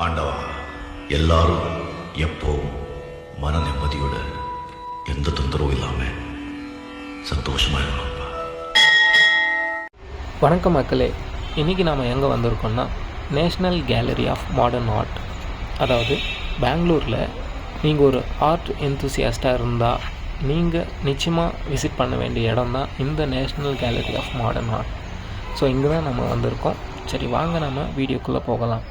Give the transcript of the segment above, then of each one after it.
ஆண்டவா, எல்லாரும் எப்பவும் மன நிம்மதியோட எந்த தொந்தரவும் இல்லாமல் சந்தோஷமாக இருக்கணும்ப்பா. வணக்கம் மக்களே, இன்றைக்கி நாம் எங்கே வந்திருக்கோம்னா national gallery of modern art. அதாவது பெங்களூரில் நீங்கள் ஒரு ஆர்ட் எந்தூசியாஸ்டாக இருந்தால் நீங்கள் நிச்சயமாக விசிட் பண்ண வேண்டிய இடம் தான் இந்த national gallery of modern art. So இங்கே தான் நம்ம வந்திருக்கோம். சரி வாங்க நம்ம வீடியோக்குள்ளே போகலாம்.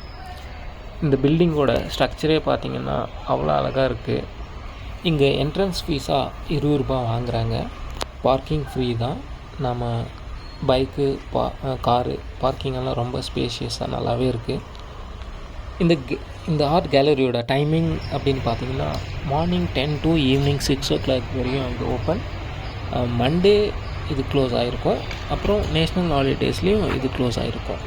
இந்த பில்டிங்கோட ஸ்ட்ரக்சரே பார்த்திங்கன்னா அவ்வளோ அழகாக இருக்குது. இங்கே என்ட்ரன்ஸ் ஃபீஸாக 20 ரூபா வாங்குகிறாங்க. பார்க்கிங் ஃப்ரீ தான். நம்ம பைக்கு காரு பார்க்கிங்கெல்லாம் ரொம்ப ஸ்பேஷியஸாக நல்லாவே இருக்குது. இந்த ஆர்ட் கேலரியோட டைமிங் அப்படின்னு பார்த்தீங்கன்னா மார்னிங் 10 to ஈவினிங் 6 o'clock வரையும் இது ஓப்பன். மண்டே இது க்ளோஸ் ஆகிருக்கும். அப்புறம் நேஷ்னல் ஹாலிடேஸ்லேயும் இது க்ளோஸ் ஆகிருக்கும்.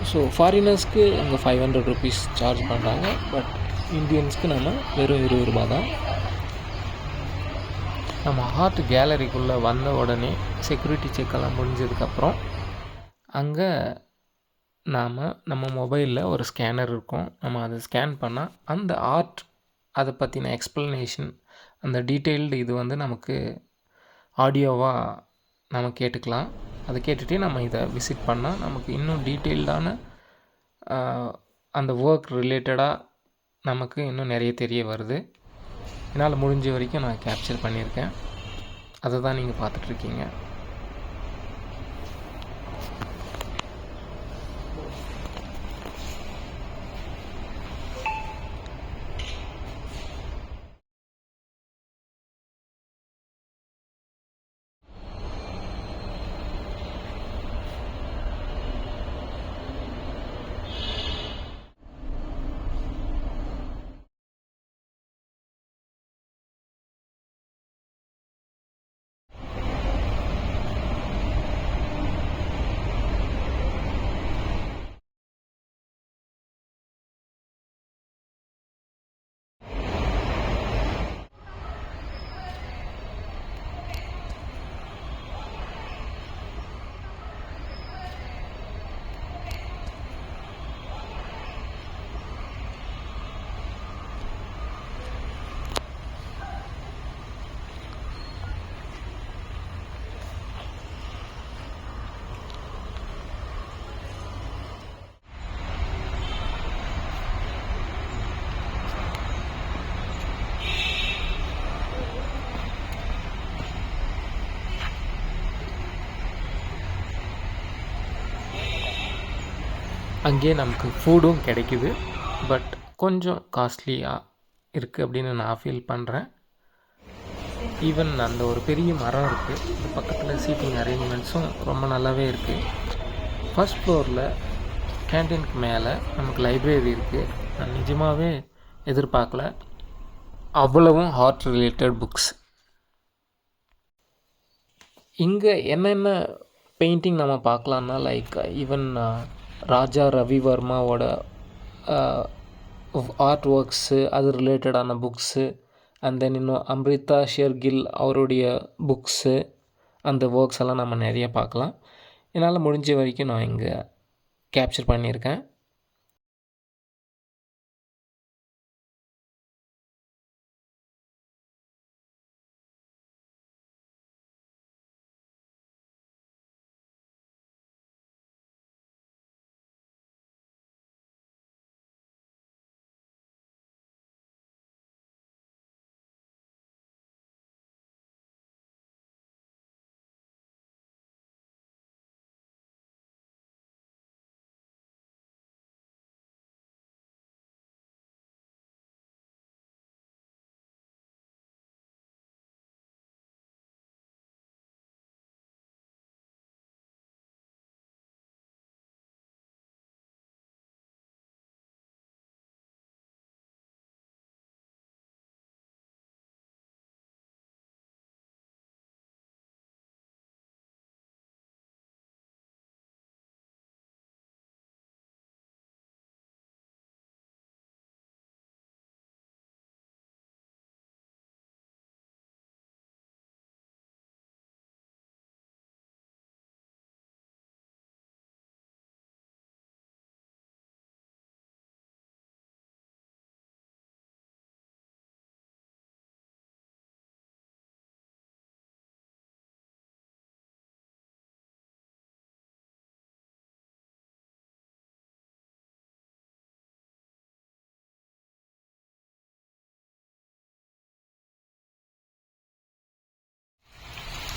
ஸோ ஃபாரினர்ஸ்க்கு இங்கே 500 rupees சார்ஜ் பண்ணுறாங்க. பட் இந்தியன்ஸ்க்கு நம்ம வெறும் 20 ரூபா தான். நம்ம ஆர்ட் கேலரிக்குள்ளே வந்த உடனே செக்யூரிட்டி செக்கெல்லாம் முடிஞ்சதுக்கப்புறம் அங்கே நம்ம மொபைலில் ஒரு ஸ்கேனர் இருக்கும். நம்ம அதை ஸ்கேன் பண்ணால் அந்த ஆர்ட் அதை பற்றின எக்ஸ்ப்ளனேஷன், அந்த டீட்டெயில்டு இது வந்து நமக்கு ஆடியோவாக நம்ம கேட்டுக்கலாம். அதை கேட்டுகிட்டே நம்ம இதை விசிட் பண்ணால் நமக்கு இன்னும் டீட்டெயில்டான அந்த ஒர்க் ரிலேட்டடாக நமக்கு இன்னும் நிறைய தெரிய வருது. என்னால் முடிஞ்ச வரைக்கும் நான் கேப்சர் பண்ணியிருக்கேன். அதை தான் நீங்கள் பார்த்துட்ருக்கீங்க. அங்கேயே நமக்கு ஃபுட்டும் கிடைக்குது. பட் கொஞ்சம் காஸ்ட்லியாக இருக்குது அப்படின்னு நான் ஃபீல் பண்ணுறேன். ஈவன் அந்த ஒரு பெரிய மரம் இருக்குது. அது பக்கத்தில் சீட்டிங் அரேஞ்ச்மெண்ட்ஸும் ரொம்ப நல்லாவே இருக்குது. ஃபர்ஸ்ட் ஃப்ளோரில் கேன்டீனுக்கு மேலே நமக்கு லைப்ரரி இருக்குது. நான் நிஜமாகவே எதிர்பார்க்கல, அவ்வளவும் ஆர்ட் ரிலேட்டட் புக்ஸ். இங்கே என்னென்ன பெயிண்டிங் நம்ம பார்க்கலான்னா லைக் ஈவன் ராஜா ரவிவர்மாவோட ஆர்ட் ஒர்க்ஸு, அது ரிலேட்டடான புக்ஸு, அண்ட் தென் இன்னும் அம்ரிதா ஷேர்கில் அவருடைய புக்ஸு, அந்த ஒர்க்ஸ் எல்லாம் நம்ம நிறைய பார்க்கலாம். என்னால் முடிஞ்ச வரைக்கும் நான் இங்கே கேப்சர் பண்ணியிருக்கேன்.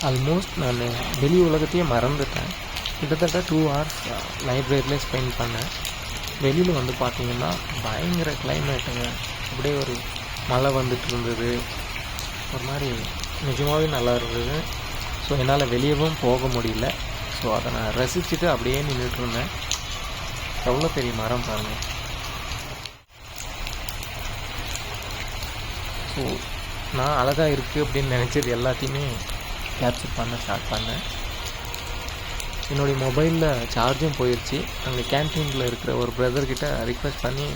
ஆல்மோஸ்ட் நான் வெளி உலகத்தையே மறந்துட்டேன். கிட்டத்தட்ட 2 hours லைப்ரரியிலே ஸ்பெண்ட் பண்ணேன். வெளியில் வந்து பார்த்திங்கன்னா பயங்கர கிளைமேட்டுங்க. அப்படியே ஒரு மழை வந்துட்டு இருந்தது. ஒரு மாதிரி நிஜமாகவே நல்லா இருந்தது. ஸோ என்னால் வெளியவும் போக முடியல. ஸோ அதை நான் ரசிச்சுட்டு அப்படியே நின்றுட்டு இருந்தேன். எவ்வளோ பெரிய மரம் பாருங்கள். ஸோ நான் அழகாக இருக்குது அப்படின்னு நினச்சது எல்லாத்தையுமே கேப்சர் பண்ண ஸ்டார்ட் பண்ணேன். என்னுடைய மொபைலில் சார்ஜும் போயிடுச்சு. அங்கே கேன்டீனில் இருக்கிற ஒரு பிரதர்கிட்ட ரிக்வெஸ்ட் பண்ணி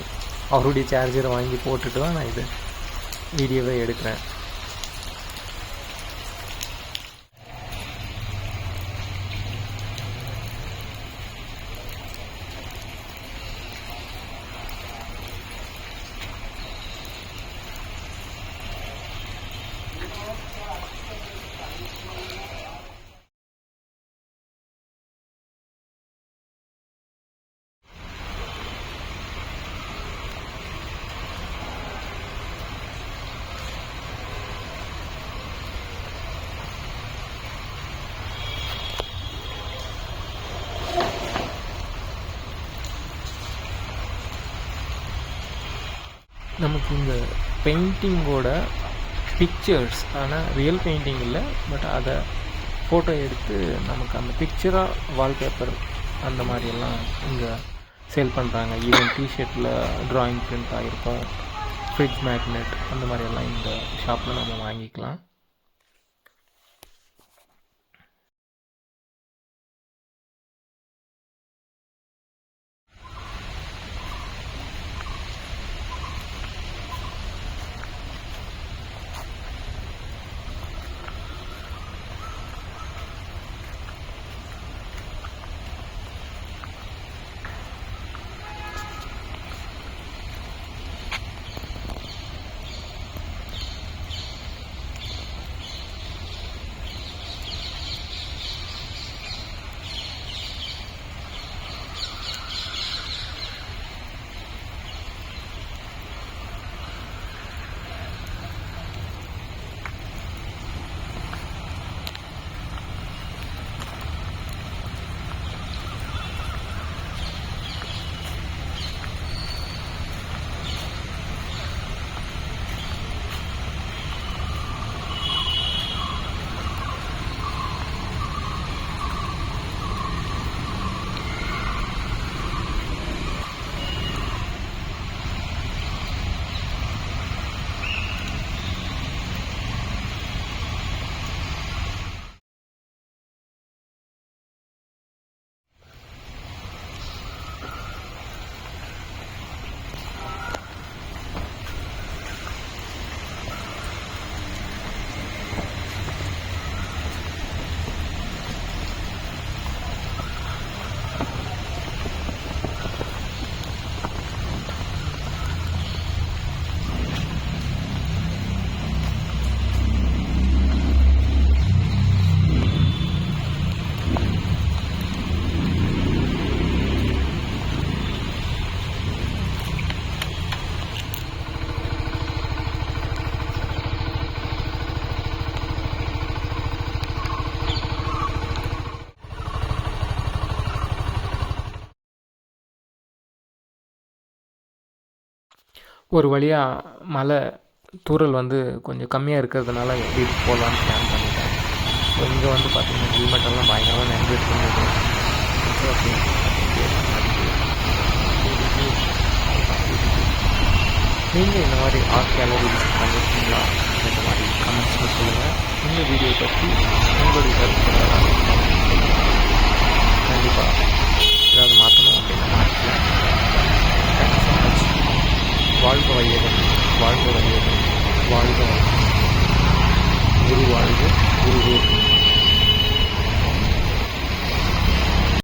அவருடைய சார்ஜரை வாங்கி போட்டுட்டு தான் நான் இது வீடியோவே எடுக்கிறேன். நமக்கு இந்த பெயிண்டிங்கோட பிக்சர்ஸ், ஆனால் ரியல் பெயிண்டிங் இல்லை, பட் அதை ஃபோட்டோ எடுத்து நமக்கு அந்த பிக்சராக வால்பேப்பர் அந்த மாதிரியெல்லாம் இங்கே சேல் பண்ணுறாங்க. ஈவன் டிஷர்ட்டில் ட்ராயிங் பிரிண்ட் ஆகிருக்கும், ஃப்ரிட்ஜ் மேக்னெட் அந்த மாதிரியெல்லாம் இந்த ஷாப்பில் நம்ம வாங்கிக்கலாம். ஒரு வழியாக மழை தூறல் வந்து கொஞ்சம் கம்மியாக இருக்கிறதுனால வீட்டுக்கு போகலான்னு பிளான் பண்ணிட்டேன். ஸோ இங்கே வந்து பார்த்திங்கன்னா ஹெல்மெட்டெல்லாம் பயங்கரமாக நின்றுட்டு இருந்தது. நீங்கள் இந்த மாதிரி ஆர்ட் கேலரி விசிட் பண்ணியிருக்கீங்களா? இந்த மாதிரி கமெண்ட்ஸில் சொல்லுங்கள். இந்த வீடியோ பற்றி உங்களுடைய கருத்துக்களை கண்டிப்பாக